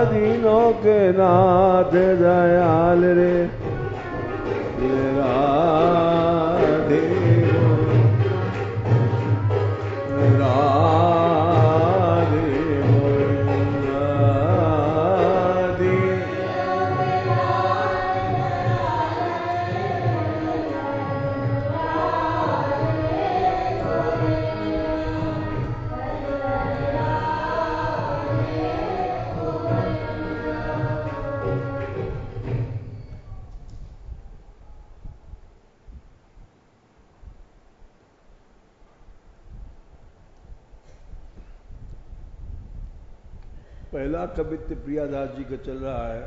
दीनों के नाथ दयाल रे राधे राधे राधे। पहला कवित्व प्रियादास जी का चल रहा है।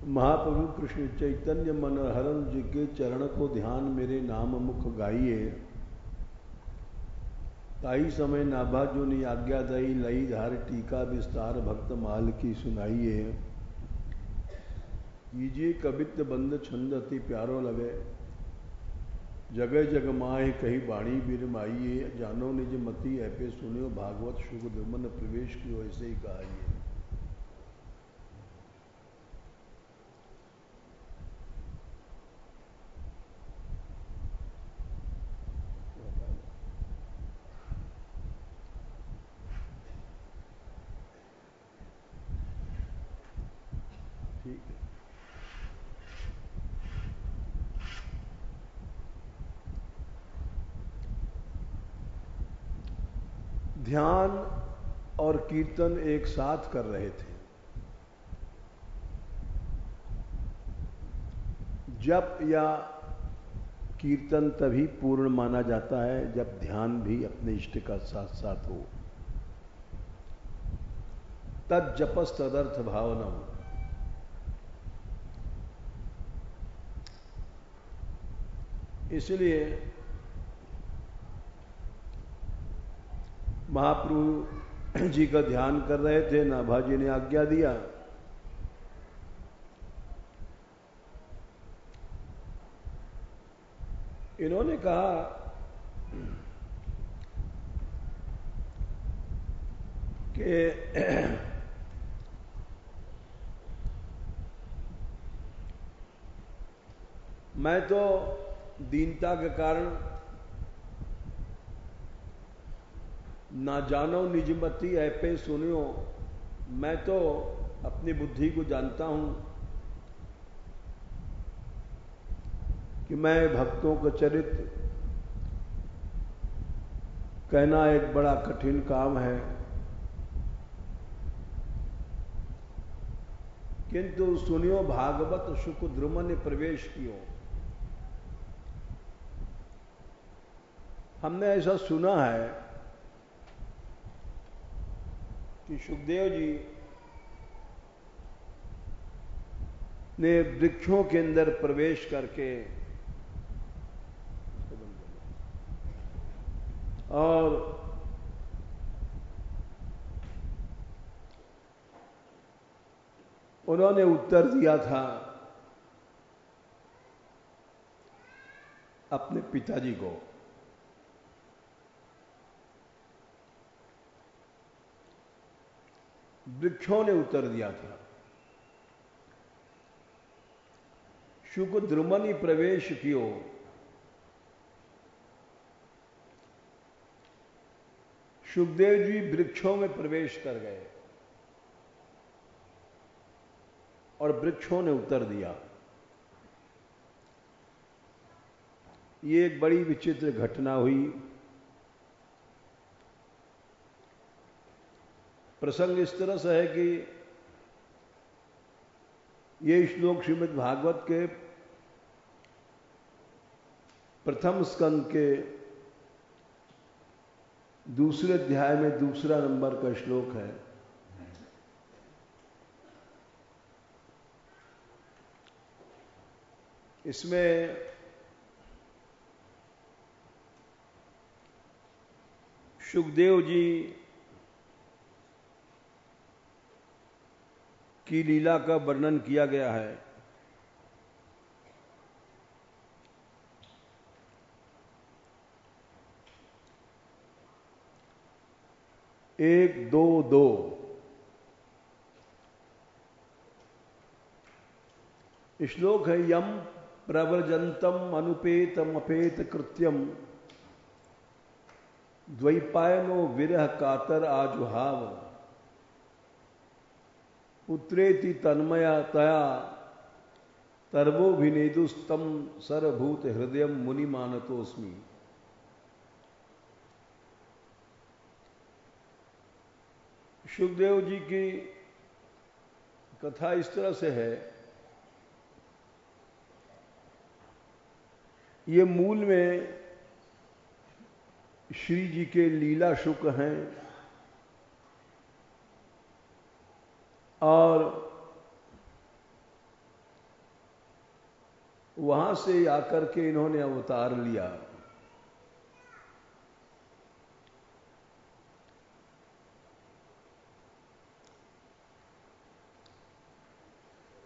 महाप्रभु कृष्ण चैतन्य मनोहरन जी के चरण को ध्यान मेरे नाम मुख गाइए। ताई समय नाभा जो नि आज्ञा दई लई धार टीका विस्तार भक्त माल की सुनाइए। कीजिए कवित्व बंद छंद अति प्यारो लगे। जगह जग माहे कही बाणी बिरमाइए। जानो निज मति ऐपे सुनियो भागवत शुभ दुमन प्रवेश कियो ऐसे ही कहाइए। ठीक है। ध्यान और कीर्तन एक साथ कर रहे थे। जप या कीर्तन तभी पूर्ण माना जाता है जब ध्यान भी अपने इष्ट का साथ साथ हो। तद जपस तदर्थ भावनम। इसलिए महाप्रभु जी का ध्यान कर रहे थे। नाभा जी ने आज्ञा दिया। इन्होंने कहा कि मैं तो दीनता के कारण ना जानो निजमती ऐपे सुनियो। मैं तो अपनी बुद्धि को जानता हूं कि मैं भक्तों का चरित्र कहना एक बड़ा कठिन काम है, किंतु सुनियो भागवत सुख द्रुमन प्रवेश कियो। हमने ऐसा सुना है कि सुखदेव जी ने वृक्षों के अंदर प्रवेश करके और उन्होंने उत्तर दिया था अपने पिताजी को। वृक्षों ने उत्तर दिया था। शुक द्रुमनि प्रवेश कियो। सुखदेव जी वृक्षों में प्रवेश कर गए और वृक्षों ने उत्तर दिया। ये एक बड़ी विचित्र घटना हुई। प्रसंग इस तरह से है कि ये श्लोक श्रीमद् भागवत के प्रथम स्कंद के दूसरे अध्याय में दूसरा नंबर का श्लोक है। इसमें सुखदेव जी की लीला का वर्णन किया गया है। एक दो दो श्लोक है यम प्रव्रजंतम अनुपेतम अपेत कृत्यम द्वैपायनो विरह कातर आजुहाव पुत्रेति तन्मया तया तर्वोभिनेदुस्तम सरभूत हृदय मुनि मानतोस्मि। सुखदेव जी की कथा इस तरह से है, ये मूल में श्री जी के लीला शुक हैं और वहां से आकर के इन्होंने अवतार लिया।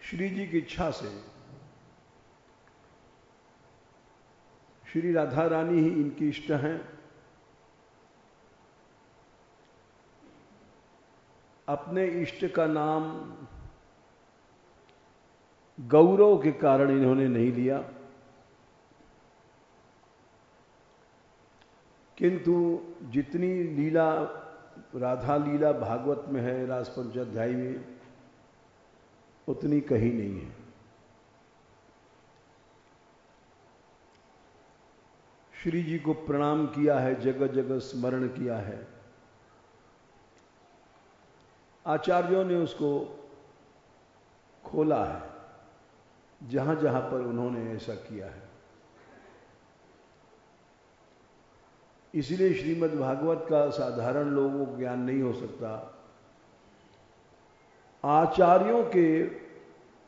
श्री जी की इच्छा से श्री राधा रानी ही इनकी इष्ट हैं। अपने इष्ट का नाम गौरव के कारण इन्होंने नहीं लिया, किंतु जितनी लीला राधा लीला भागवत में है रास पंचाध्यायी में, उतनी कहीं नहीं है। श्री जी को प्रणाम किया है, जगह जगह स्मरण किया है। आचार्यों ने उसको खोला है जहां जहां पर उन्होंने ऐसा किया है। इसलिए श्रीमद् भागवत का साधारण लोगों को ज्ञान नहीं हो सकता। आचार्यों के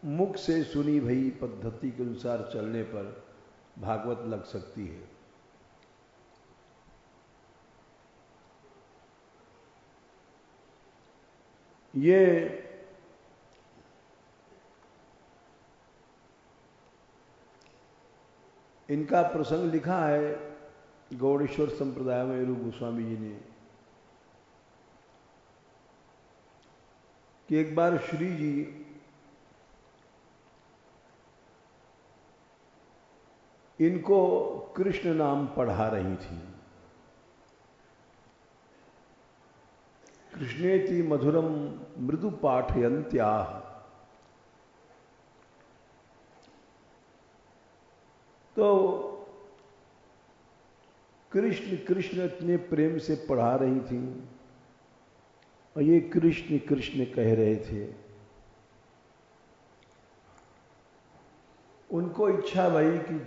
मुख से सुनी भई पद्धति के अनुसार चलने पर भागवत लग सकती है। ये इनका प्रसंग लिखा है गौड़ेश्वर संप्रदाय में रूप गोस्वामी जी ने कि एक बार श्री जी इनको कृष्ण नाम पढ़ा रही थी। कृष्णेति मधुरम मृदु पाठयन्त्याः। तो कृष्ण कृष्ण इतने प्रेम से पढ़ा रही थी और ये कृष्ण कृष्ण कह रहे थे। उनको इच्छा भई कि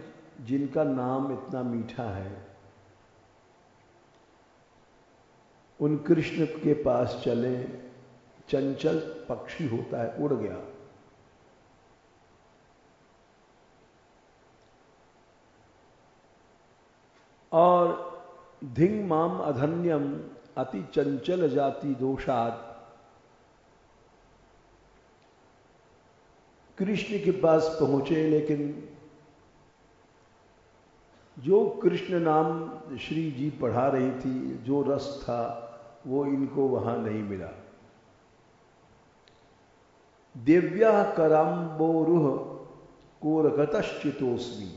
जिनका नाम इतना मीठा है उन कृष्ण के पास चले। चंचल पक्षी होता है, उड़ गया। और धिंग माम अधन्यम अति चंचल जाति दोषात। कृष्ण के पास पहुंचे, लेकिन जो कृष्ण नाम श्री जी पढ़ा रही थी, जो रस था, वो इनको वहां नहीं मिला। दिव्या कराम्बोरुह कोरगतश्चितोस्मि।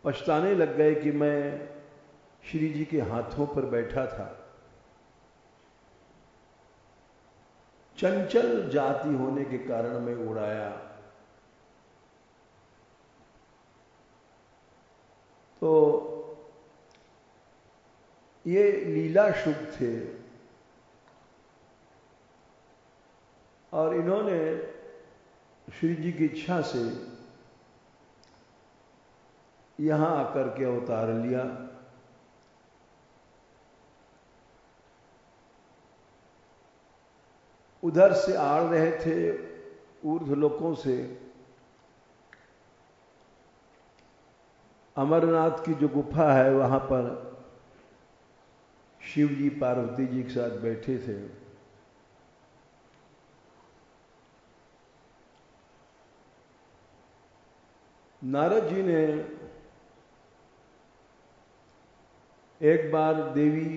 पछताने लग गए कि मैं श्री जी के हाथों पर बैठा था। चंचल जाति होने के कारण मैं उड़ाया। तो ये लीला शुभ थे और इन्होंने श्री जी की इच्छा से यहां आकर के अवतार लिया। उधर से आड़ रहे थे ऊर्ध्वलोकों से। अमरनाथ की जो गुफा है वहां पर शिव जी पार्वती जी के साथ बैठे थे। नारद जी ने एक बार देवी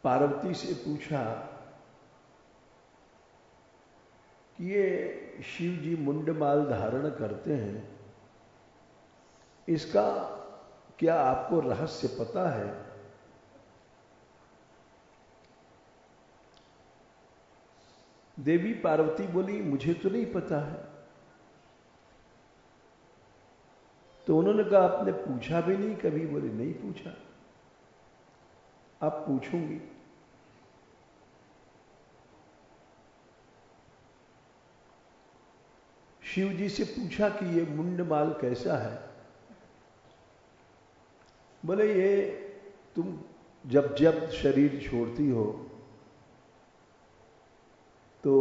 पार्वती से पूछा कि ये शिव जी मुंडमाल धारण करते हैं, इसका क्या आपको रहस्य पता है? देवी पार्वती बोली, मुझे तो नहीं पता है। तो उन्होंने कहा, आपने पूछा भी नहीं कभी? बोले, नहीं पूछा। अब पूछूंगी। शिव जी से पूछा कि ये मुंडमाल कैसा है? बोले, ये तुम जब जब शरीर छोड़ती हो तो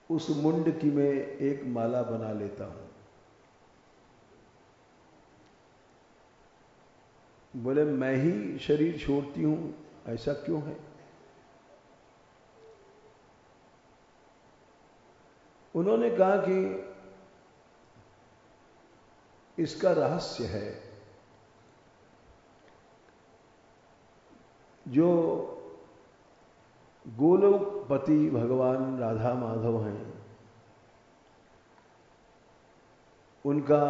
उस मुंड की मैं एक माला बना लेता हूं। बोले, मैं ही शरीर छोड़ती हूं, ऐसा क्यों है? उन्होंने कहा कि इसका रहस्य है, जो गोलोकपति भगवान राधा माधव हैं, उनका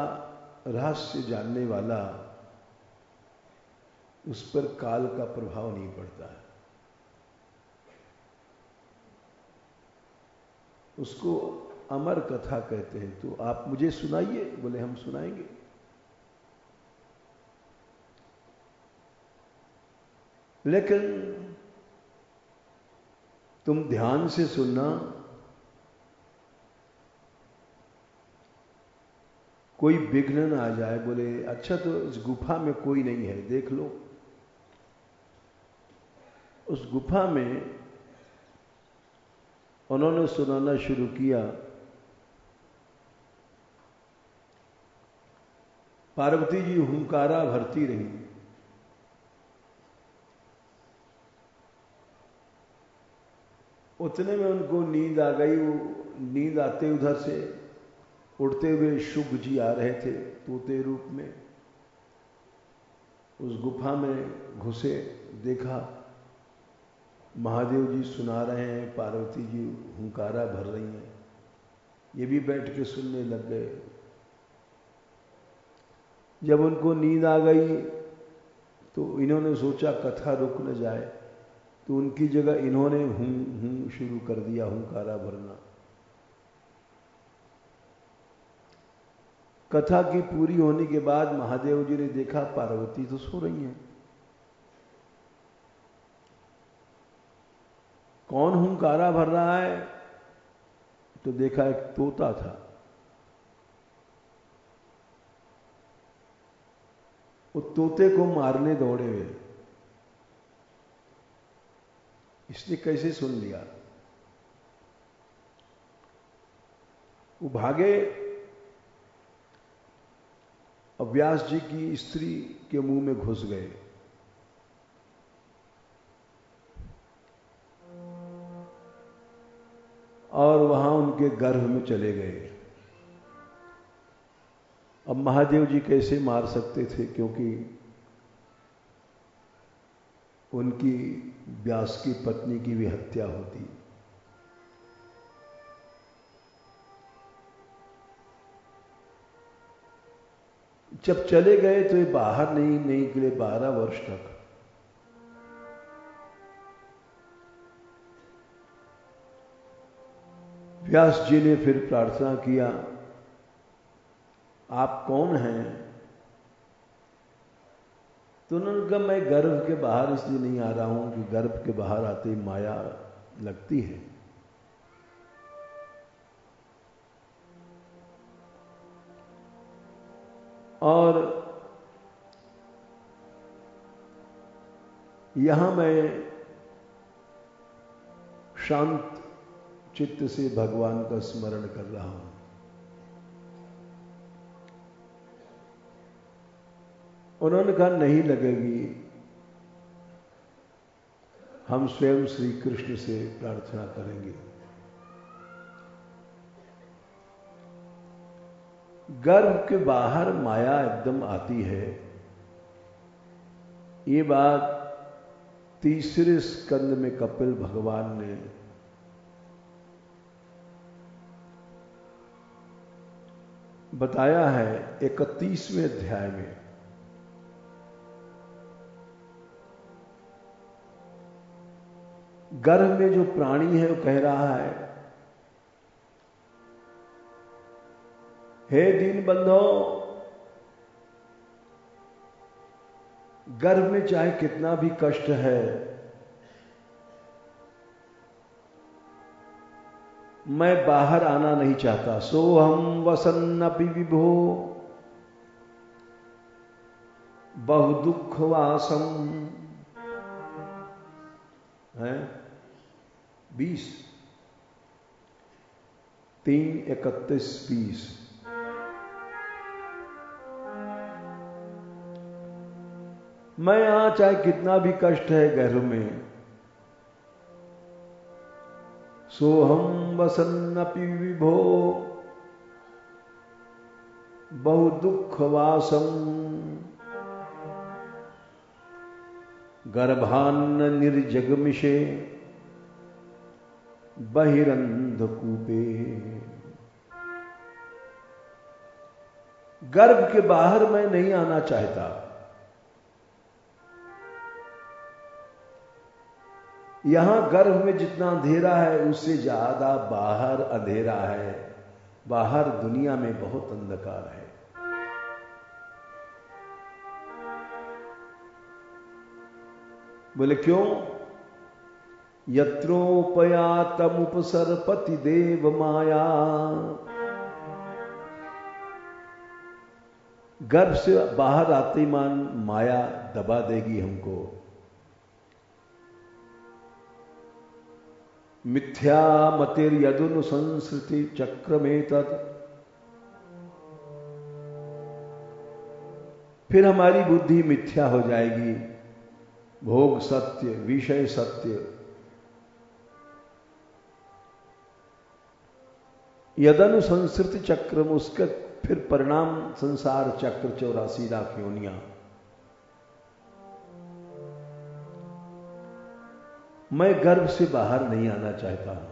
रहस्य जानने वाला, उस पर काल का प्रभाव नहीं पड़ता है। उसको अमर कथा कहते हैं। तो आप मुझे सुनाइए। बोले, हम सुनाएंगे। लेकिन तुम ध्यान से सुनना, कोई विघ्न ना आ जाए। बोले, अच्छा, तो इस गुफा में कोई नहीं है, देख लो। उस गुफा में उन्होंने सुनाना शुरू किया। पार्वती जी हुंकारा भरती रही। उतने में उनको नींद आ गई। वो नींद आते उधर से उड़ते हुए शुभ जी आ रहे थे तोते रूप में। उस गुफा में घुसे, देखा महादेव जी सुना रहे हैं, पार्वती जी हुंकारा भर रही हैं। ये भी बैठ के सुनने लग गए। जब उनको नींद आ गई तो इन्होंने सोचा कथा रुक न जाए, तो उनकी जगह इन्होंने हूं शुरू कर दिया, हुंकारा भरना। कथा की पूरी होने के बाद महादेव जी ने देखा पार्वती तो सो रही हैं। कौन हुंकारा भर रहा है? तो देखा एक तोता था। वो तोते को मारने दौड़े हुए। इसने कैसे सुन लिया? वो भागे और व्यास जी की स्त्री के मुंह में घुस गए। और वहां उनके गर्भ में चले गए। अब महादेव जी कैसे मार सकते थे, क्योंकि उनकी व्यास की पत्नी की भी हत्या होती। जब चले गए तो ये बाहर नहीं निकले 12 वर्ष तक। व्यास जी ने फिर प्रार्थना किया, आप कौन हैं? तो उन्होंने कहा, मैं गर्भ के बाहर इसलिए नहीं आ रहा हूं कि गर्भ के बाहर आते ही माया लगती है। और यहां मैं शांत चित्त से भगवान का स्मरण कर रहा हूं। उन्होंने कहा, नहीं लगेगी, हम स्वयं श्री कृष्ण से प्रार्थना करेंगे। गर्भ के बाहर माया एकदम आती है। ये बात तीसरे स्कंद में कपिल भगवान ने बताया है 31वें अध्याय में, गर्भ में जो प्राणी है वो कह रहा है, हे दीन बंधो, गर्भ में चाहे कितना भी कष्ट है, मैं बाहर आना नहीं चाहता। सोहम वसन्नपि विभो बहु दुखवासम है 20, 3:31-20। मैं यहां चाहे कितना भी कष्ट है गर्भ में, सोहम वसन्नपि विभो बहु दुखवासम गर्भान्न निर्जगमिषे बहिरंधकूपे। गर्भ के बाहर मैं नहीं आना चाहता। यहां गर्भ में जितना अंधेरा है उससे ज्यादा बाहर अंधेरा है। बाहर दुनिया में बहुत अंधकार है। बोले क्यों? यत्रोपयातमुपसरपति देव माया। गर्भ से बाहर आते मान माया दबा देगी हमको। मिथ्या मतिर्यदुनु संस्कृति चक्रमेतत्। फिर हमारी बुद्धि मिथ्या हो जाएगी। भोग सत्य, विषय सत्य। यदनु संस्कृति चक्र, उसका फिर परिणाम संसार चक्र 84 लाख योनियां। मैं गर्भ से बाहर नहीं आना चाहता हूं।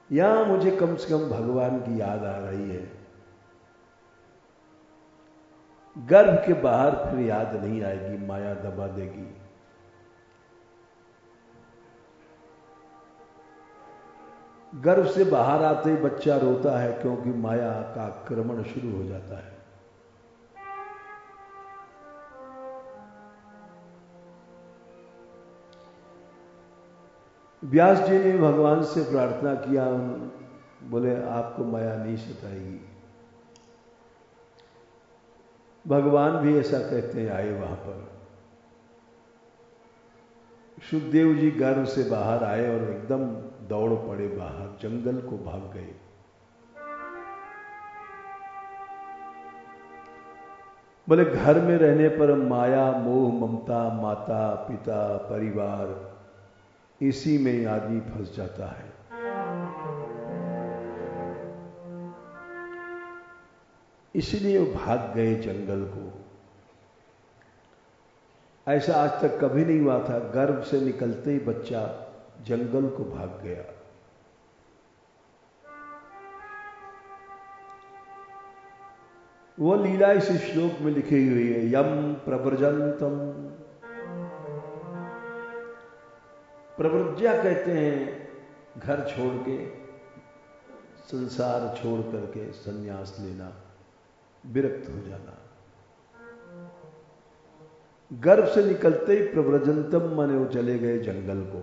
यहां मुझे कम से कम भगवान की याद आ रही है। गर्भ के बाहर फिर याद नहीं आएगी, माया दबा देगी। गर्भ से बाहर आते ही बच्चा रोता है क्योंकि माया का आक्रमण शुरू हो जाता है। व्यास जी ने भगवान से प्रार्थना किया, बोले आपको माया नहीं सताएगी। भगवान भी ऐसा कहते हैं, आए वहां पर। सुखदेव जी गर्भ से बाहर आए और एकदम दौड़ पड़े बाहर, जंगल को भाग गए। बोले घर में रहने पर माया, मोह, ममता, माता पिता, परिवार, इसी में आदमी फंस जाता है। इसलिए वो भाग गए जंगल को। ऐसा आज तक कभी नहीं हुआ था, गर्भ से निकलते ही बच्चा जंगल को भाग गया। वो लीला इस श्लोक में लिखी हुई है। यम प्रव्रजंतम, प्रव्रज्या कहते हैं घर छोड़ के, संसार छोड़ करके संन्यास लेना, विरक्त हो जाना। गर्भ से निकलते ही प्रव्रजंतम माने वो चले गए जंगल को।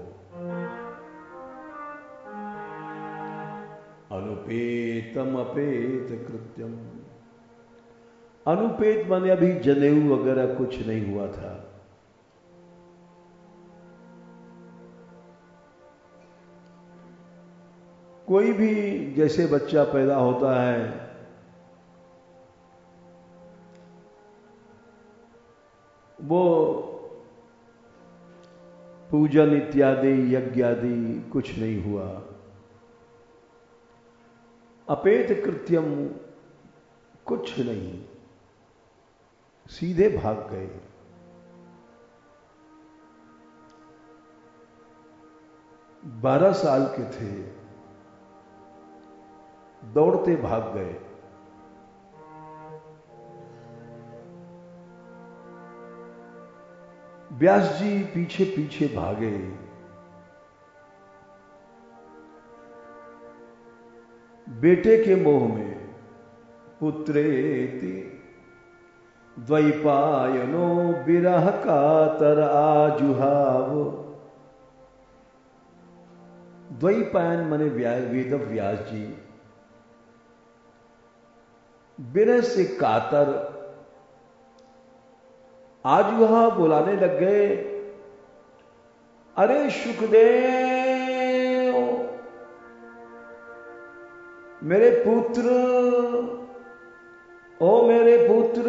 अनुपेतम अपेत कृत्यम। अनुपेत माने अभी जनेऊ वगैरह कुछ नहीं हुआ था। कोई भी जैसे बच्चा पैदा होता है, वो पूजन इत्यादि यज्ञ आदि कुछ नहीं हुआ। अपेत कृत्यम, कुछ नहीं, सीधे भाग गए। बारह साल के थे, दौड़ते भाग गए। व्यास जी पीछे पीछे भागे। बेटे के मोह में पुत्रेति द्वैपायनो विरह कातर आजुहाव। द्वैपायन माने वेद व्यास जी विरह से कातर आजुहा बुलाने लग गए। अरे सुखदेव, मेरे पुत्र, ओ मेरे पुत्र।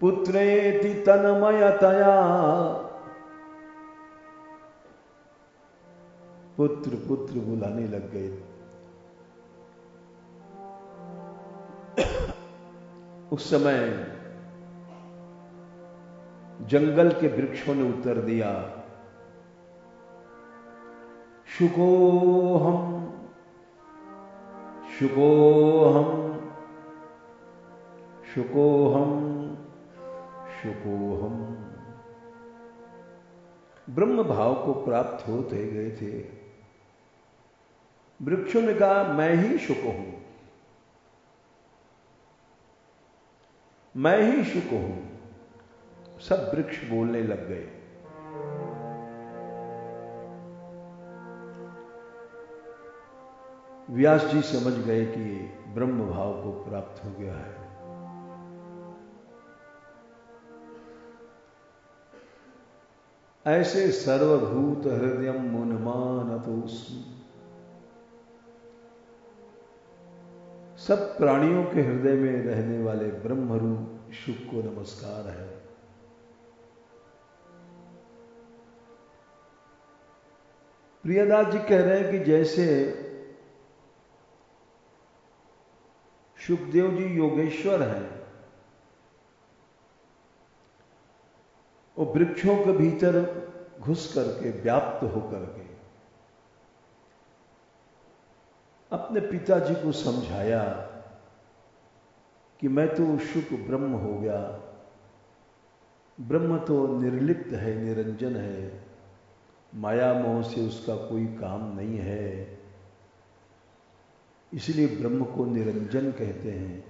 पुत्रेति तन्मयतया, पुत्र पुत्र बुलाने लग गए। उस समय जंगल के वृक्षों ने उत्तर दिया, शुकोहम शुकोहम शुकोहम शुकोहम। ब्रह्म भाव को प्राप्त होते गए थे। वृक्षों ने कहा, मैं ही शुक हूं, मैं ही शुक हूं। सब वृक्ष बोलने लग गए। व्यास जी समझ गए कि ब्रह्म भाव को प्राप्त हो गया है। ऐसे सर्वभूत हृदयम मुनमानतोस्मि, सब प्राणियों के हृदय में रहने वाले ब्रह्मरूप शुक को नमस्कार है। प्रियदास जी कह रहे हैं कि जैसे शुकदेव जी योगेश्वर हैं, वो वृक्षों के भीतर घुस करके, व्याप्त होकर के अपने पिताजी को समझाया कि मैं तो शुक ब्रह्म हो गया। ब्रह्म तो निर्लिप्त है, निरंजन है, माया मोह से उसका कोई काम नहीं है, इसलिए ब्रह्म को निरंजन कहते हैं।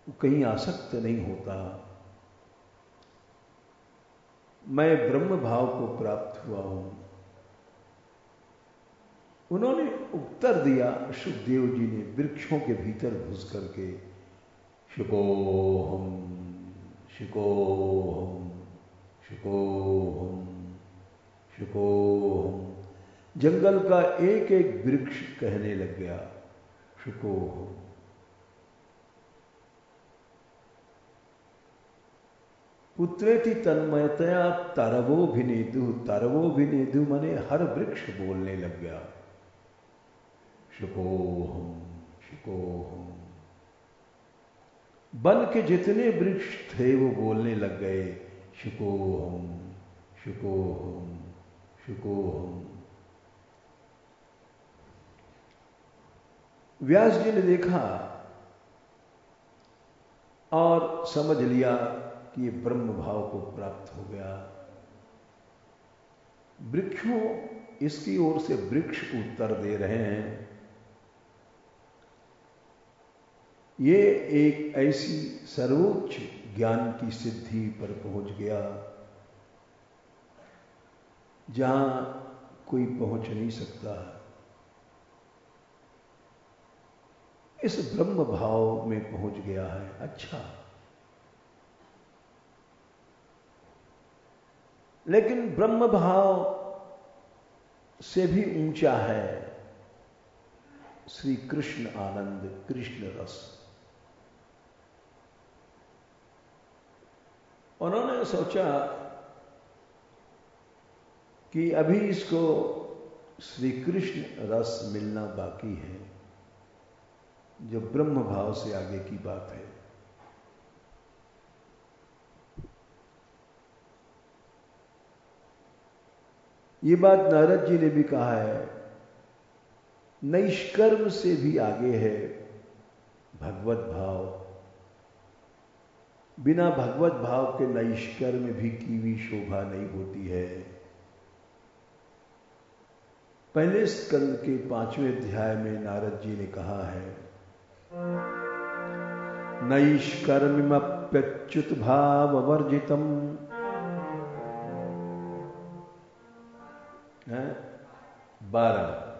वो कहीं आसक्त नहीं होता। मैं ब्रह्म भाव को प्राप्त हुआ हूं। उन्होंने उत्तर दिया, सुखदेव जी ने वृक्षों के भीतर घुस करके, शुकोहम शुकोहम शुकोहम शुकोहम। जंगल का एक एक वृक्ष कहने लग गया, शुकोहम। पुत्रेति तन्मयतया तरवोभिनेदु। तरवोभिनेदु माने हर वृक्ष बोलने लग गया, शुकोहम शुकोहम। वन के जितने वृक्ष थे वो बोलने लग गए, शुकोहम शुकोहम शुकोहम। व्यास जी ने देखा और समझ लिया कि ये ब्रह्म भाव को प्राप्त हो गया। वृक्षों इसकी ओर से वृक्ष उत्तर दे रहे हैं, ये एक ऐसी सर्वोच्च ज्ञान की सिद्धि पर पहुंच गया जहां कोई पहुंच नहीं सकता। इस ब्रह्म भाव में पहुंच गया है। अच्छा, लेकिन ब्रह्म भाव से भी ऊंचा है श्री कृष्ण आनंद, कृष्ण रस। उन्होंने सोचा कि अभी इसको श्री कृष्ण रस मिलना बाकी है, जो ब्रह्म भाव से आगे की बात है। ये बात नारद जी ने भी कहा है, नैष्कर्म से भी आगे है भगवत भाव। बिना भगवत भाव के नैष्कर्म भी की हुई शोभा नहीं होती है। पहले स्कंद के 5वें अध्याय में नारद जी ने कहा है, नैष्कर्म्यप्यच्युत भाव वर्जितम, 12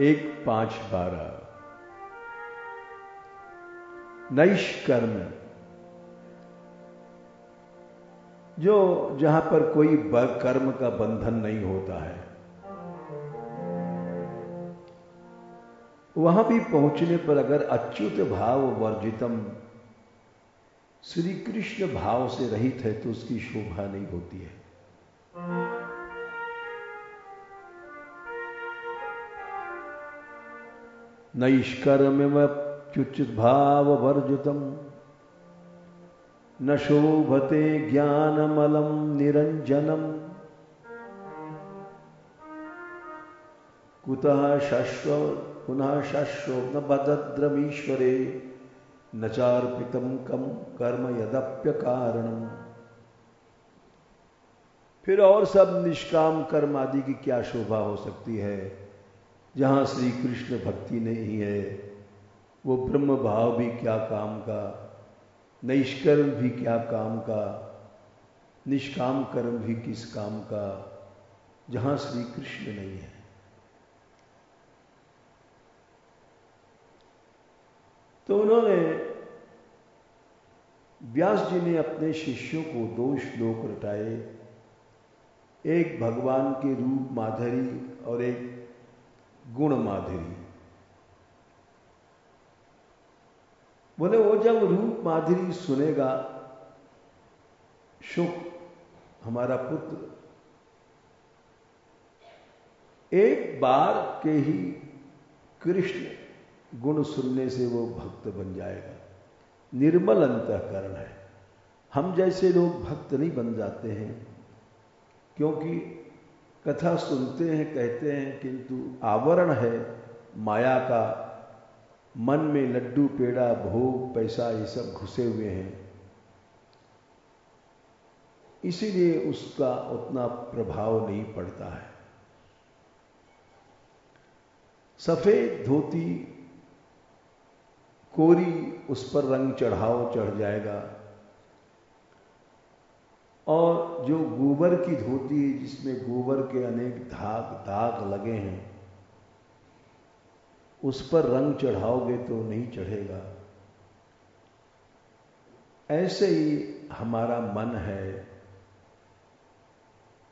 1 5 12 नैष्कर्म, जो जहां पर कोई कर्म का बंधन नहीं होता है, वहां भी पहुंचने पर अगर अच्युत भाव वर्जितम, श्री कृष्ण भाव से रहित है, तो उसकी शोभा नहीं होती है। नैष्कर्म्यच्युत भाव वर्जितम न शोभते ज्ञानमलम निरंजनम, कुतः शश्व पुनः शश्व न बदद्रमीश्वरे न चार्पितम कम कर्म यदप्य कारणम। फिर और सब निष्काम कर्म आदि की क्या शोभा हो सकती है, जहां श्री कृष्ण भक्ति नहीं है। वो ब्रह्म भाव भी क्या काम का, नैष्कर्म भी क्या काम का, निष्काम कर्म भी किस काम का, जहां श्री कृष्ण नहीं है। तो उन्होंने, व्यास जी ने अपने शिष्यों को 2 श्लोक रटाए, एक भगवान के रूप माधुरी और एक गुण माधुरी। बोले वो जब रूप माधुरी सुनेगा, शुक हमारा पुत्र एक बार के ही कृष्ण गुण सुनने से वो भक्त बन जाएगा। निर्मल अंतःकरण है। हम जैसे लोग भक्त नहीं बन जाते हैं, क्योंकि कथा सुनते हैं, कहते हैं, किंतु आवरण है माया का, मन में लड्डू पेड़ा भोग पैसा ये सब घुसे हुए हैं, इसीलिए उसका उतना प्रभाव नहीं पड़ता है। सफेद धोती कोरी, उस पर रंग चढ़ाव चढ़ जाएगा, और जो गोबर की धोती जिसमें गोबर के अनेक दाग लगे हैं, उस पर रंग चढ़ाओगे तो नहीं चढ़ेगा। ऐसे ही हमारा मन है,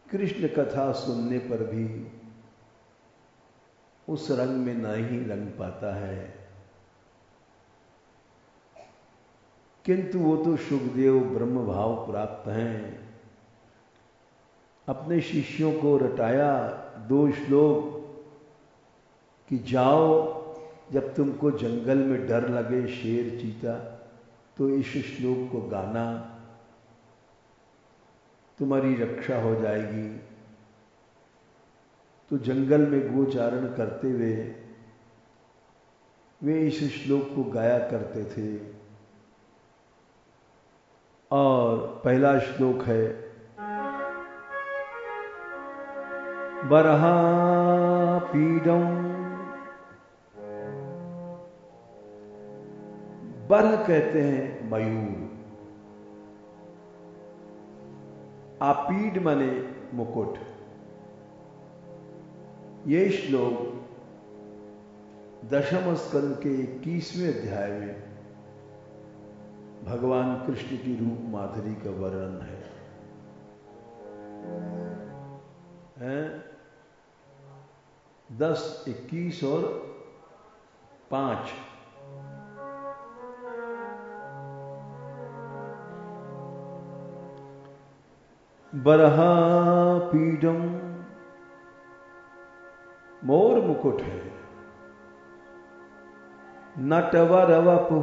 कृष्ण कथा सुनने पर भी उस रंग में नहीं रंग पाता है। किंतु वो तो सुखदेव ब्रह्म भाव प्राप्त हैं। अपने शिष्यों को रटाया 2 श्लोक कि जाओ, जब तुमको जंगल में डर लगे शेर चीता, तो इस श्लोक को गाना, तुम्हारी रक्षा हो जाएगी। तो जंगल में गोचारण करते हुए वे इस श्लोक को गाया करते थे। और पहला श्लोक है, बरहा पीडम, बरह कहते हैं मयूर, आपीड माने मुकुट। ये श्लोक 10वें स्कंद के 21वें अध्याय में भगवान कृष्ण की रूप माधुरी का वर्णन है। 10, 21 और 5। बरहा पीडम, मोर मुकुट है। नटवर वपु,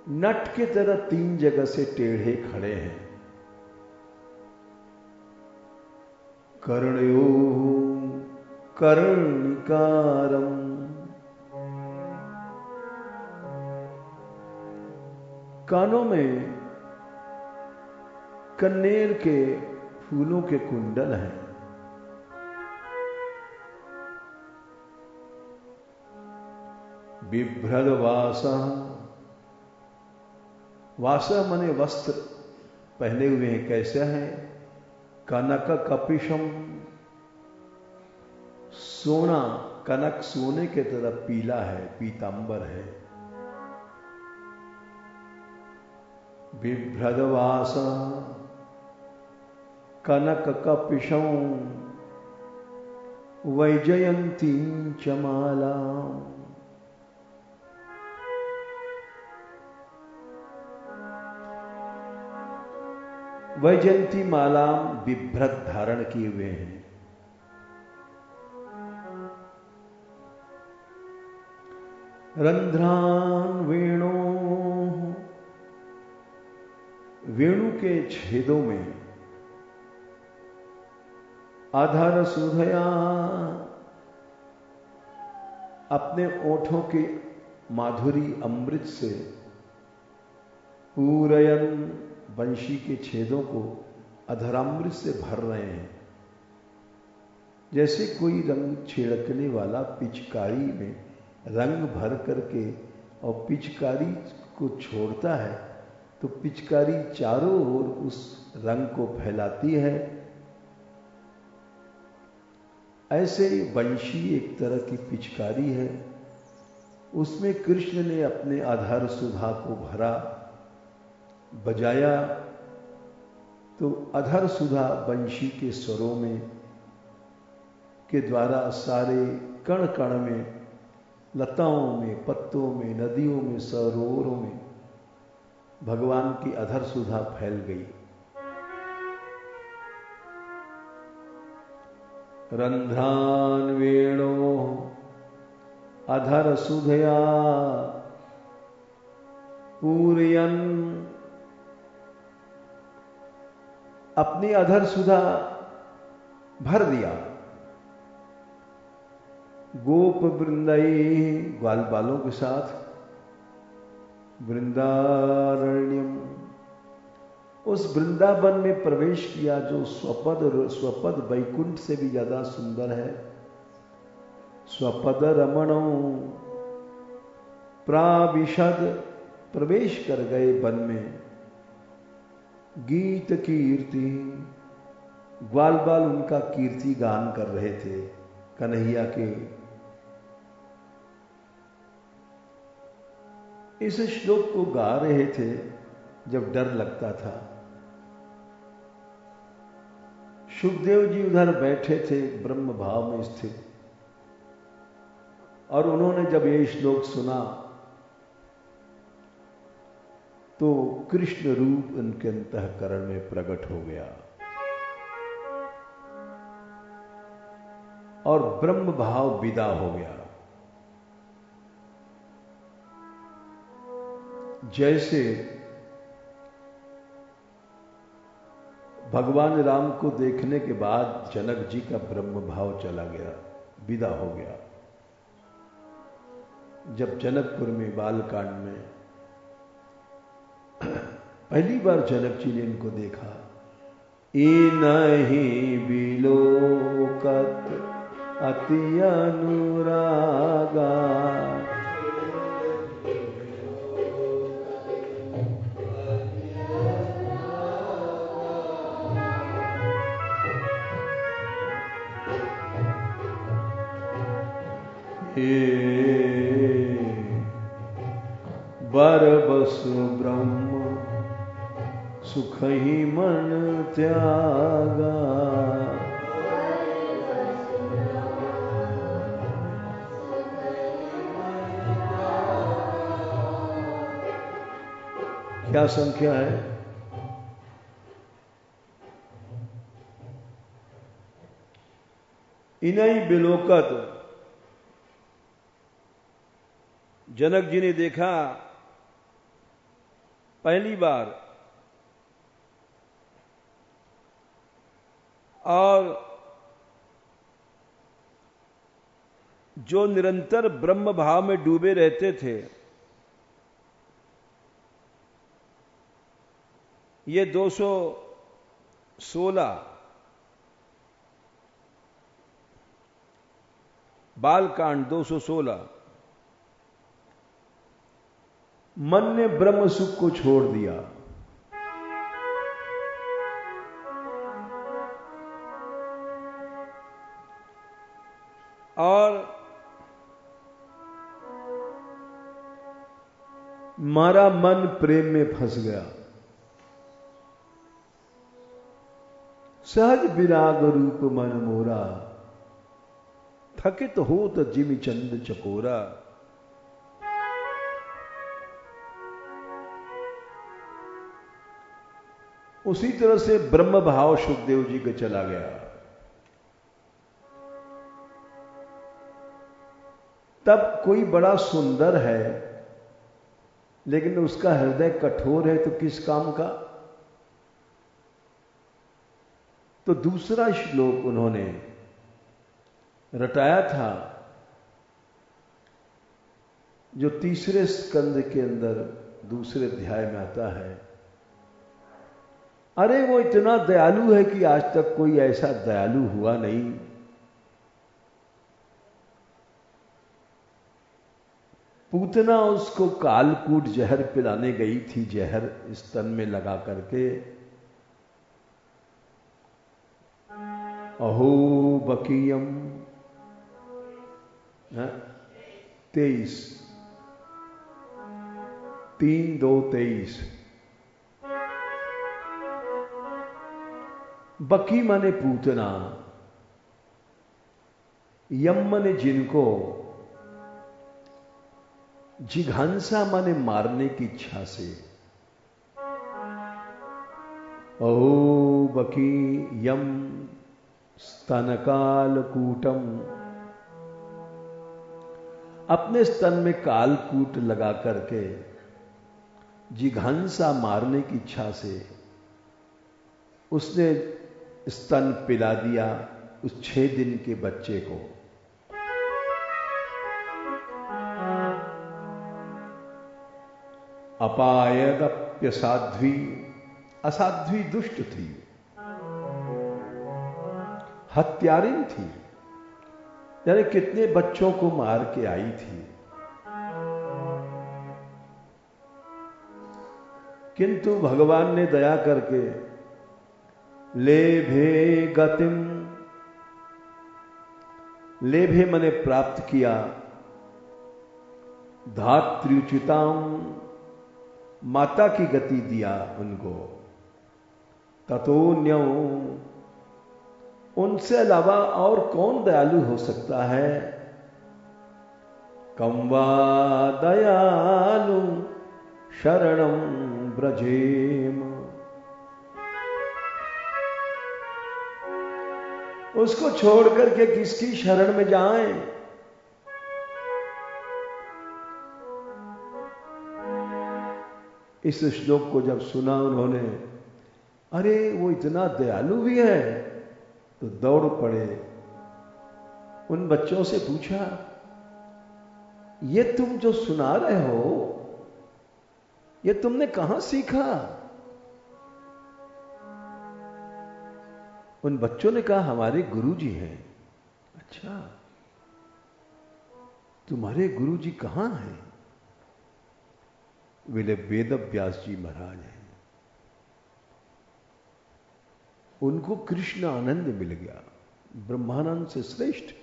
नट के तरह 3 जगह से टेढ़े खड़े हैं। कर्णयो कर्णिकारम, कानों में कन्नेर के फूलों के कुंडल हैं। बिभ्रद वासा, वासा मने वस्त्र पहने हुए हैं। कैसे हैं? कनक कपिशम, सोना, कनक सोने के तरह पीला है, पीतांबर है। बिभ्रद वासा कनक कपिशम वैजयंती चमाला, वैजयंती माला बिभ्रत धारण किए हुए हैं। रंध्रान वेणु, वेणु के छेदों में आधार सुधया, अपने ओठों की माधुरी अमृत से पूरयन, बंशी के छेदों को अधरामृत से भर रहे हैं। जैसे कोई रंग छिड़कने वाला पिचकारी में रंग भर करके और पिचकारी को छोड़ता है तो पिचकारी चारों ओर उस रंग को फैलाती है। ऐसे ही बंशी एक तरह की पिचकारी है, उसमें कृष्ण ने अपने आधार सुधा को भरा, बजाया तो अधर सुधा बंशी के स्वरों में के द्वारा सारे कण कण में, लताओं में, पत्तों में, नदियों में, सरोवरों में भगवान की अधर सुधा फैल गई। रंध्रान वेणो अधर सुधया पूरयन, अपनी अधर सुधा भर दिया। गोप वृंदई, ग्वाल बालों के साथ। वृंदारण्यम, उस वृंदावन में प्रवेश किया जो स्वपद वैकुंठ से भी ज्यादा सुंदर है। स्वपद रमणों प्राविशद, प्रवेश कर गए वन में। गीत कीर्ति, ग्वाल बाल उनका कीर्ति गान कर रहे थे कन्हैया के। इस श्लोक को गा रहे थे जब डर लगता था। सुखदेव जी उधर बैठे थे ब्रह्म भाव में स्थित, और उन्होंने जब ये श्लोक सुना तो कृष्ण रूप उनके अंतःकरण में प्रकट हो गया और ब्रह्म भाव विदा हो गया। जैसे भगवान राम को देखने के बाद जनक जी का ब्रह्म भाव चला गया, विदा हो गया। जब जनकपुर में बालकांड में पहली बार जनक जी ने इनको देखा, ए नहीं बिलोकत अति अनुरागा, बरबस ब्रह्म सुख ही मन त्यागा, क्या संख्या है? इनई बिलोकत, जनक जी ने देखा पहली बार। और जो निरंतर ब्रह्म भाव में डूबे रहते थे, ये 216 बालकांड 216। मन ने ब्रह्म सुख को छोड़ दिया, और मारा मन प्रेम में फंस गया। सहज विराग रूप मन मोरा, थकित हो तो जिमि चंद चकोरा। उसी तरह से ब्रह्म भाव सुखदेव जी को चला गया। तब कोई बड़ा सुंदर है लेकिन उसका हृदय कठोर है तो किस काम का। तो दूसरा श्लोक उन्होंने रटाया था जो तीसरे स्कंद के अंदर दूसरे अध्याय में आता है। अरे वो इतना दयालु है कि आज तक कोई ऐसा दयालु हुआ नहीं। पूतना उसको कालकूट जहर पिलाने गई थी, जहर स्तन में लगा करके। अहो बकीयम 23 3-2-23। बकी माने पूतना, यम माने जिनको, जिघांसा माने मारने की इच्छा से। अहो बकी यम स्तनकाल कूटम, अपने स्तन में कालकूट लगा करके जिघांसा मारने की इच्छा से उसने स्तन पिला दिया उस 6 दिन के बच्चे को। अपायदप्यसाध्वी, असाध्वी दुष्ट थी, हत्यारिन थी, यानी कितने बच्चों को मार के आई थी। किंतु भगवान ने दया करके लेभे गतिम, लेभे मने प्राप्त किया, धात्र्युचिताम माता की गति दिया उनको। ततोन्यो, उनसे अलावा और कौन दयालु हो सकता है। कम वा दयालु शरणम ब्रजेम, उसको छोड़ करके किसकी शरण में जाएं। इस श्लोक को जब सुना उन्होंने, अरे वो इतना दयालु भी है, तो दौड़ पड़े। उन बच्चों से पूछा, ये तुम जो सुना रहे हो ये तुमने कहां सीखा। उन बच्चों ने कहा, हमारे गुरुजी हैं। अच्छा, तुम्हारे गुरुजी कहां हैं। वे वेद व्यास जी महाराज हैं। उनको कृष्ण आनंद मिल गया, ब्रह्मानंद से श्रेष्ठ।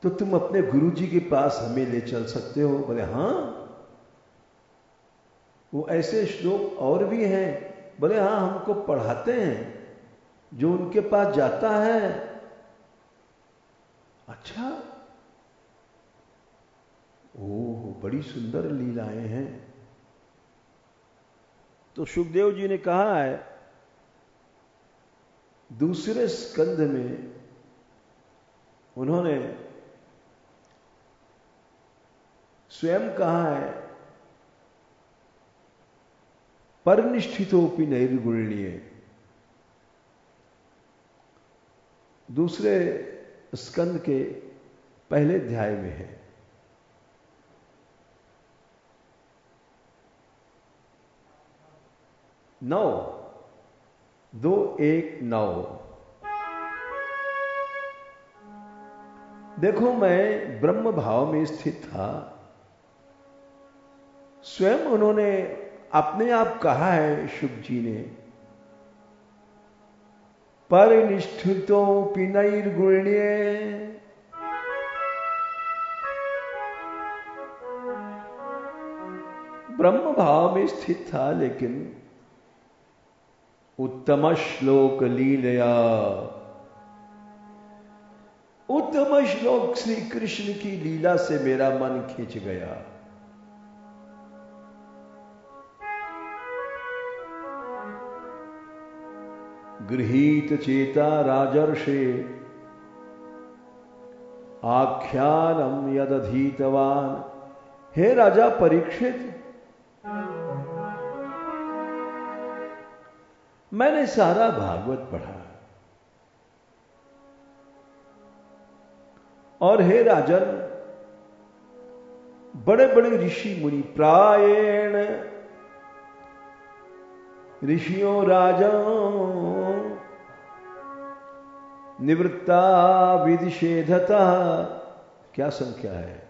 तो तुम अपने गुरुजी के पास हमें ले चल सकते हो। बोले हां, वो ऐसे श्लोक और भी हैं। बोले हां, हमको पढ़ाते हैं, जो उनके पास जाता है। अच्छा, ओह, बड़ी सुंदर लीलाएं हैं। तो सुखदेव जी ने कहा है दूसरे स्कंध में उन्होंने स्वयं कहाँ है? परनिष्ठितोपि नैर्गुण्ये, दूसरे स्कंद के पहले अध्याय में है। 9, 2, 1, 9। देखो मैं ब्रह्म भाव में स्थित था, स्वयं उन्होंने अपने आप कहा है, शुभ जी ने, परिनिष्ठितो पिनैर्गुण्ये, ब्रह्म भाव में स्थित था, लेकिन उत्तम श्लोक लीलया, उत्तम श्लोक श्री कृष्ण की लीला से मेरा मन खींच गया। गृहीत चेता राजर्षे आख्यानम यदधीतवान। हे राजा परीक्षित, मैंने सारा भागवत पढ़ा, और हे राजन, बड़े बड़े ऋषि मुनि, प्रायेण ऋषियों राजों निवृत्ता विदिशेधता, क्या संख्या है?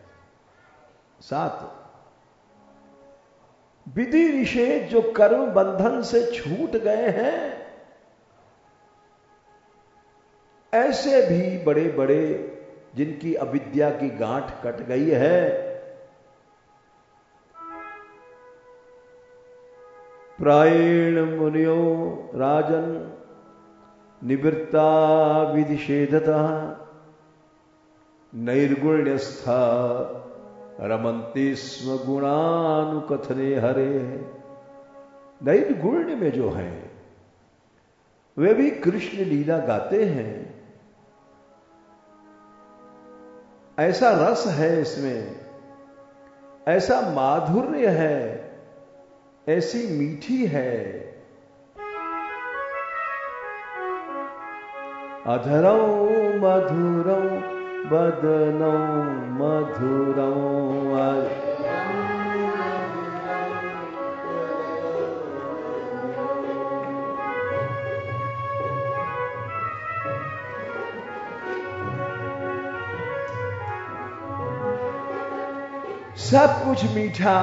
7। विधि निषेध, जो कर्म बंधन से छूट गए हैं, ऐसे भी बड़े बड़े जिनकी अविद्या की गांठ कट गई है, प्रायेण मुनियो राजन निवृत्ता विधिषेधतः नैर्गुण्यस्था रमन्ति स्म गुणानुकथने हरे। नैर्गुण्य में जो है वे भी कृष्ण लीला गाते हैं। ऐसा रस है इसमें, ऐसा माधुर्य है, ऐसी मीठी है। अधरौ मधुरौ बदनौ मधुरौ, सब कुछ मीठा,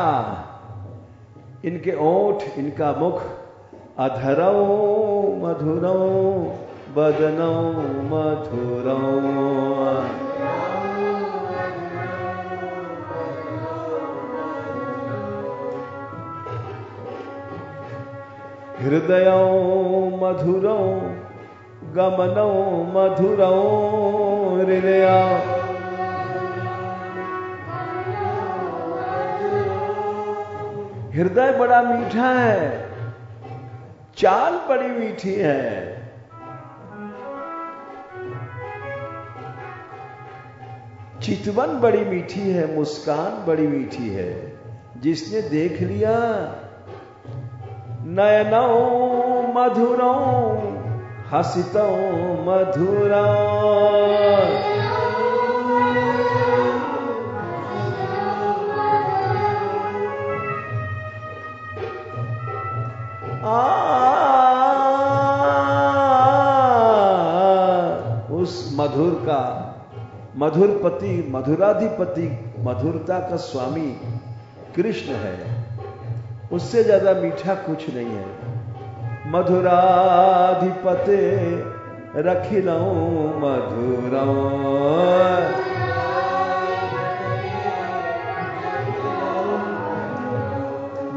इनके ओठ, इनका मुख। अधरौ मधुरौ बदनौ मधुरौ, हृदयौ मधुरौ गमनौ मधुरौ हृदया। हृदय बड़ा मीठा है, चाल बड़ी मीठी है। चितवन बड़ी मीठी है, मुस्कान बड़ी मीठी है। जिसने देख लिया, नयनौ मधुरौ हसितौ मधुरौ, उस मधुर का, मधुरपति, मधुराधिपति, मधुरता का स्वामी कृष्ण है। उससे ज्यादा मीठा कुछ नहीं है। मधुराधिपते रखिलौ मधुरौ,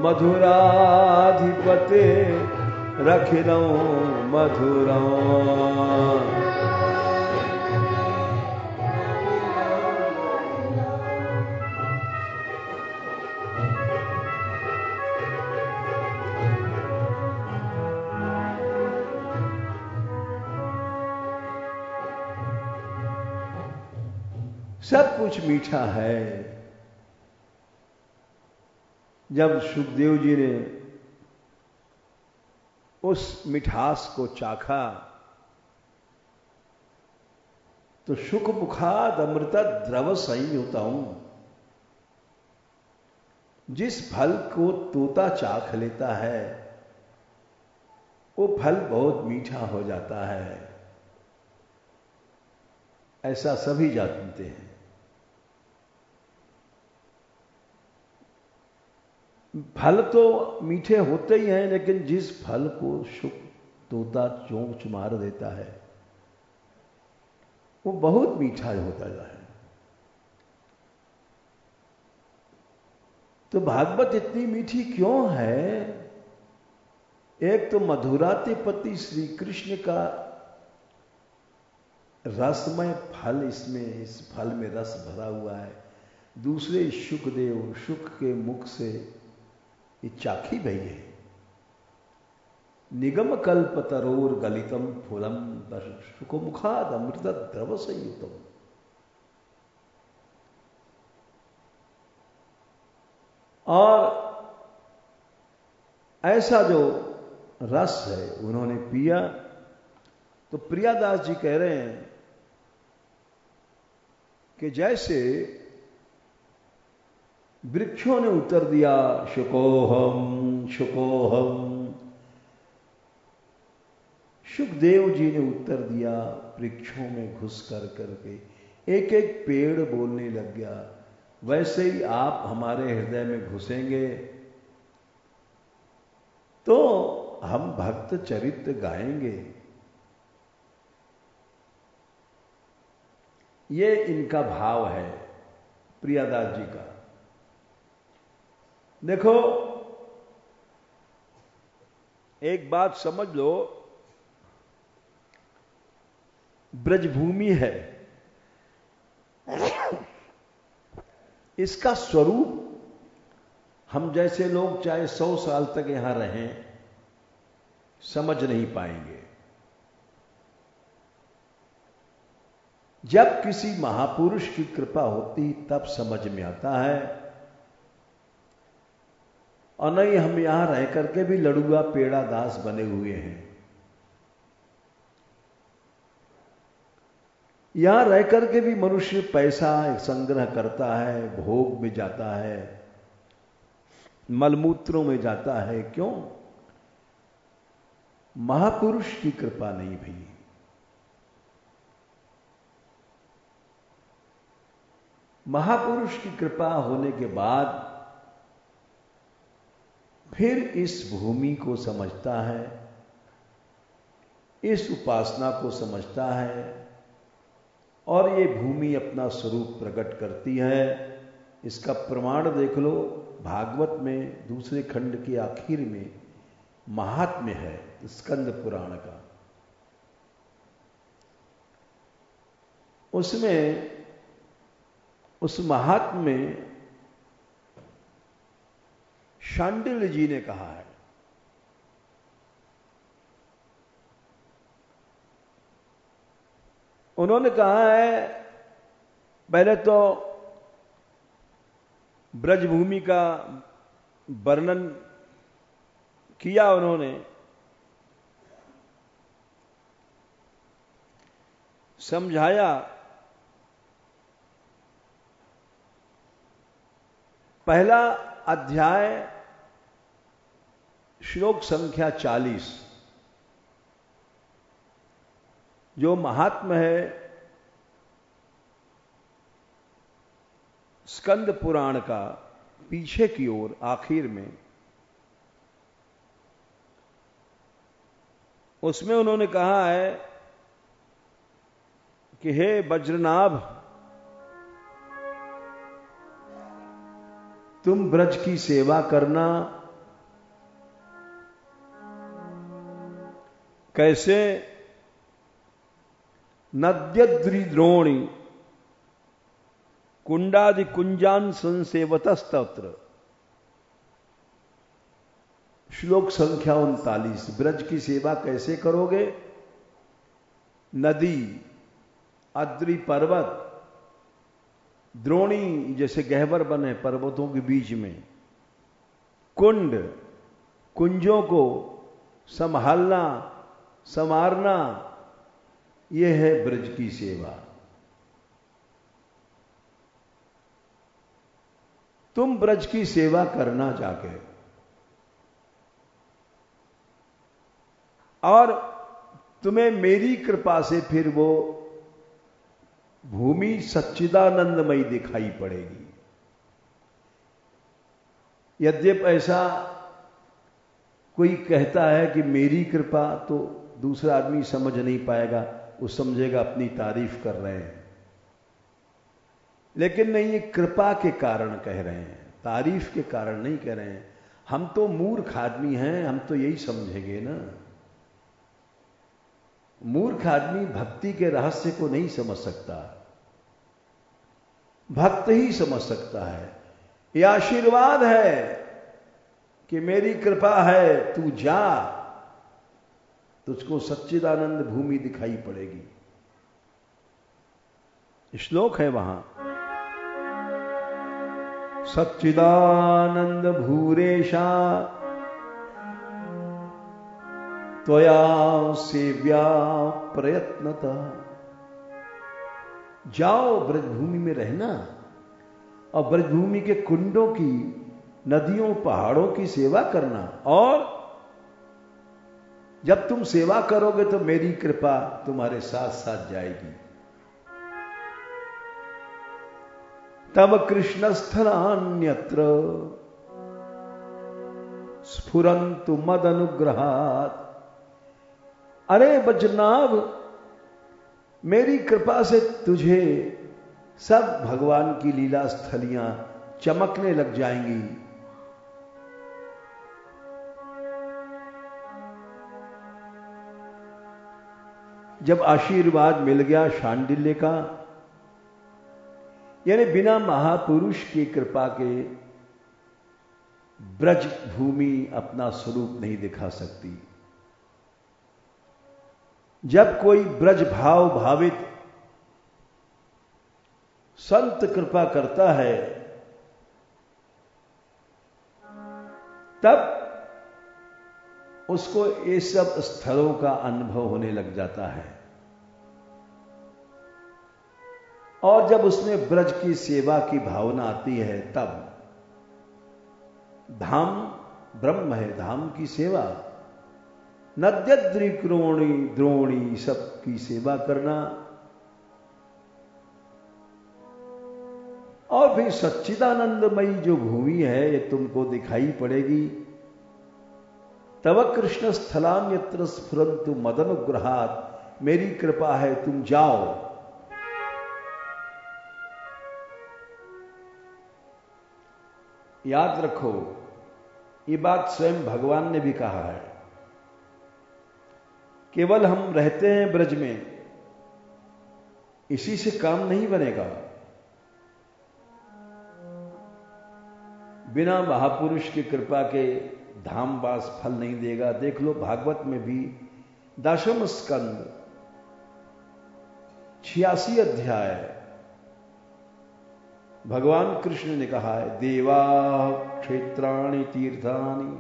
मधुराधिपते रखिलौ मधुरौ। सब कुछ मीठा है। जब सुखदेव जी ने उस मिठास को चाखा तो शुक मुखाद अमृत द्रव संयुतम, जिस फल को तोता चाख लेता है वो फल बहुत मीठा हो जाता है, ऐसा सभी जानते हैं। फल तो मीठे होते ही हैं, लेकिन जिस फल को शुक तोता चोंच मार देता है वो बहुत मीठा होता है। तो भागवत इतनी मीठी क्यों है? एक तो मधुरातिपति श्री कृष्ण का रसमय फल, इसमें इस फल में रस भरा हुआ है। दूसरे शुकदेव, शुक के मुख से ये चाखी भई है। निगम कल्प तरोर गलितम फूलम शुको मुखाद अमृत द्रव संयुतम। और ऐसा जो रस है उन्होंने पिया। तो प्रियादास जी कह रहे हैं कि जैसे वृक्षों ने उत्तर दिया शुकोहम शुकोहम, सुखदेव जी ने उत्तर दिया वृक्षों में घुस कर करके, एक एक पेड़ बोलने लग गया। वैसे ही आप हमारे हृदय में घुसेंगे तो हम भक्त चरित्र गाएंगे। ये इनका भाव है प्रियादास जी का। देखो एक बात समझ लो, ब्रजभूमि है, इसका स्वरूप हम जैसे लोग चाहे 100 साल तक यहां रहें समझ नहीं पाएंगे। जब किसी महापुरुष की कृपा होती तब समझ में आता है, और नहीं हम यहां रह करके भी लड़ुआ पेड़ा दास बने हुए हैं। यहां रह करके भी मनुष्य पैसा संग्रह करता है, भोग में जाता है, मलमूत्रों में जाता है। क्यों? महापुरुष की कृपा नहीं भई। महापुरुष की कृपा होने के बाद फिर इस भूमि को समझता है, इस उपासना को समझता है, और ये भूमि अपना स्वरूप प्रकट करती है। इसका प्रमाण देख लो, भागवत में दूसरे खंड के आखिर में महात्म्य है स्कंद पुराण का। उसमें उस महात्म्य में शांडिल्य जी ने कहा है, उन्होंने कहा है, पहले तो ब्रजभूमि का वर्णन किया उन्होंने, समझाया। पहला अध्याय श्लोक संख्या 40 जो महात्म्य है स्कंद पुराण का, पीछे की ओर आखिर में उसमें उन्होंने कहा है कि हे वज्रनाभ, तुम ब्रज की सेवा करना। कैसे? नद्यद्रिद्रोणी कुंडादि कुंजान संसेवतस्तत्र। श्लोक संख्या 39। ब्रज की सेवा कैसे करोगे? नदी, अद्रि पर्वत, द्रोणी जैसे गहवर बने पर्वतों के बीच में, कुंड कुंजों को संभालना संवारना, यह है ब्रज की सेवा। तुम ब्रज की सेवा करना जाके, और तुम्हें मेरी कृपा से फिर वो भूमि सच्चिदानंदमयी दिखाई पड़ेगी। यद्यप ऐसा कोई कहता है कि मेरी कृपा, तो दूसरा आदमी समझ नहीं पाएगा, वो समझेगा अपनी तारीफ कर रहे हैं। लेकिन नहीं, ये कृपा के कारण कह रहे हैं, तारीफ के कारण नहीं कह रहे हैं। हम तो मूर्ख आदमी हैं, हम तो यही समझेंगे ना। मूर्ख आदमी भक्ति के रहस्य को नहीं समझ सकता, भक्त ही समझ सकता है। यह आशीर्वाद है कि मेरी कृपा है, तू जा, तुझको सच्चिदानंद भूमि दिखाई पड़ेगी। श्लोक है वहां, सच्चिदानंद भूरेशा त्वया सेव्या प्रयत्नता। जाओ ब्रजभूमि में रहना, और ब्रजभूमि के कुंडों की, नदियों पहाड़ों की सेवा करना, और जब तुम सेवा करोगे तो मेरी कृपा तुम्हारे साथ साथ जाएगी। तब कृष्णस्थलान्यत्र स्फुरन्तु मद अनुग्रहात्। अरे बजनाभ, मेरी कृपा से तुझे सब भगवान की लीला स्थलियां चमकने लग जाएंगी। जब आशीर्वाद मिल गया शांडिल्य का, यानी बिना महापुरुष की कृपा के ब्रज भूमि अपना स्वरूप नहीं दिखा सकती। जब कोई ब्रज भाव भावित संत कृपा करता है, तब उसको ये सब स्थलों का अनुभव होने लग जाता है। और जब उसमें ब्रज की सेवा की भावना आती है, तब धाम ब्रह्म है, धाम की सेवा, नद्यद्रिक्रोणी द्रोणी सबकी सेवा करना, और फिर सच्चिदानंदमयी जो भूमि है ये तुमको दिखाई पड़ेगी। तव कृष्ण स्थलाम यत्र स्फुरन्तु मदनुग्रहात्। मेरी कृपा है, तुम जाओ। याद रखो, ये बात स्वयं भगवान ने भी कहा है। केवल हम रहते हैं ब्रज में, इसी से काम नहीं बनेगा। बिना महापुरुष की कृपा के धामवास फल नहीं देगा। देख लो भागवत में भी 10वें स्कंद 86 अध्याय, भगवान कृष्ण ने कहा है, देवा क्षेत्राणि तीर्थानि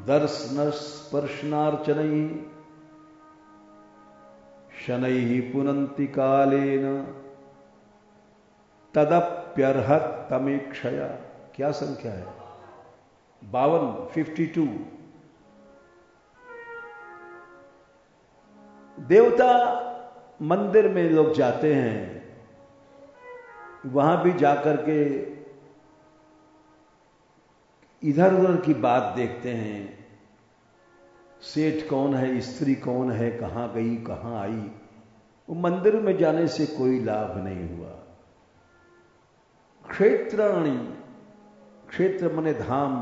दर्शन स्पर्शनार्चनैः शनैः पुनन्ति कालेन तदप्यर्हत तमेक्षया। क्या संख्या है? 52। देवता मंदिर में लोग जाते हैं, वहां भी जाकर के इधर उधर की बात देखते हैं। सेठ कौन है, स्त्री कौन है, कहां गई कहां आई। वो मंदिर में जाने से कोई लाभ नहीं हुआ। क्षेत्राणि, क्षेत्र मने धाम,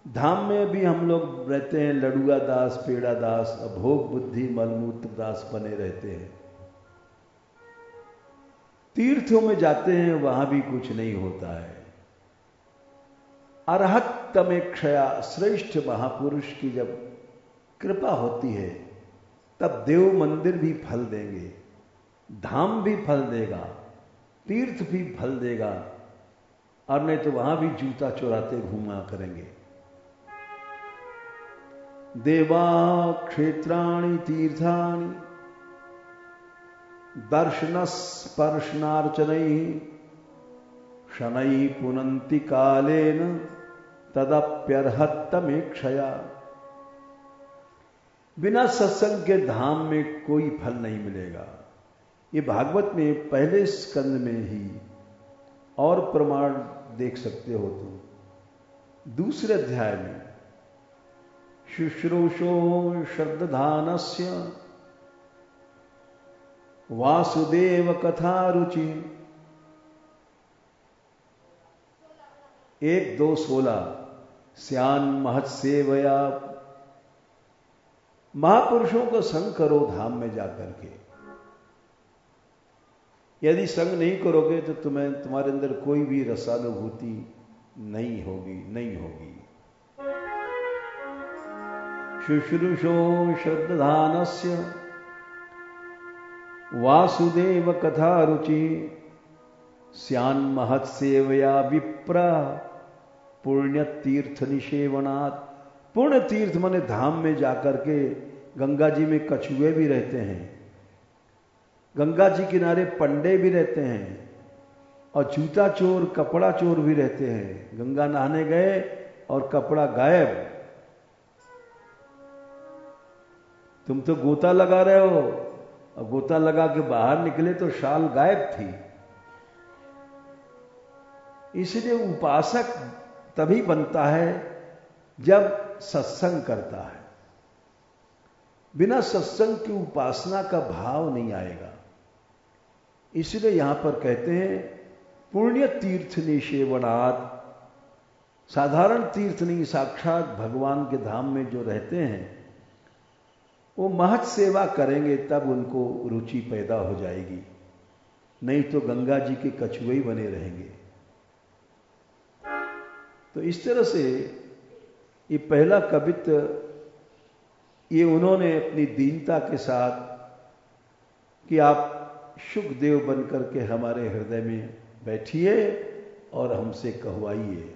धाम में भी हम लोग रहते हैं, लड़ुआ दास पेड़ा दास, भोग बुद्धि मलमूत्र दास बने रहते हैं। तीर्थों में जाते हैं, वहां भी कुछ नहीं होता है। अरहत तमेक्षया, श्रेष्ठ महापुरुष की जब कृपा होती है, तब देव मंदिर भी फल देंगे, धाम भी फल देगा, तीर्थ भी फल देगा, और नहीं तो वहां भी जूता चुराते घूमा करेंगे। देवा क्षेत्राणि तीर्थानि दर्शन स्पर्शनार्चनैः शनैः पुनन्ति कालेन तदप्यर्हत्तमेक्षया। बिना सत्संग के धाम में कोई फल नहीं मिलेगा। ये भागवत में पहले स्कंद में ही और प्रमाण देख सकते हो तुम। दूसरे अध्याय में शुश्रूषो श्रद्धानस्य वासुदेव कथा रुचि 1-2-16 स्यान महत्सेवया। महापुरुषों का संग करो धाम में जाकर के। यदि संग नहीं करोगे तो तुम्हारे अंदर कोई भी रसानुभूति नहीं होगी। शुश्रूषो श्रद्धानस्य वासुदेव कथा रुचि स्यान महत्सेवया विप्र पुण्य तीर्थ निषेवनात्। पुण्य तीर्थ माने धाम में जाकर के गंगा जी में कछुए भी रहते हैं, गंगा जी किनारे पंडे भी रहते हैं, और जूता चोर कपड़ा चोर भी रहते हैं। गंगा नहाने गए और कपड़ा गायब। तुम तो गोता लगा रहे हो, और गोता लगा के बाहर निकले तो शाल गायब थी। इसलिए उपासक तभी बनता है जब सत्संग करता है। बिना सत्संग की उपासना का भाव नहीं आएगा। इसलिए यहां पर कहते हैं पुण्य तीर्थ निषेवनात्। साधारण तीर्थ नहीं, साक्षात भगवान के धाम में जो रहते हैं वो महत सेवा करेंगे, तब उनको रुचि पैदा हो जाएगी। नहीं तो गंगा जी के कछुए ही बने रहेंगे। तो इस तरह से ये पहला कवित्व ये उन्होंने अपनी दीनता के साथ कि आप सुखदेव बनकर के हमारे हृदय में बैठिए और हमसे कहवाइए।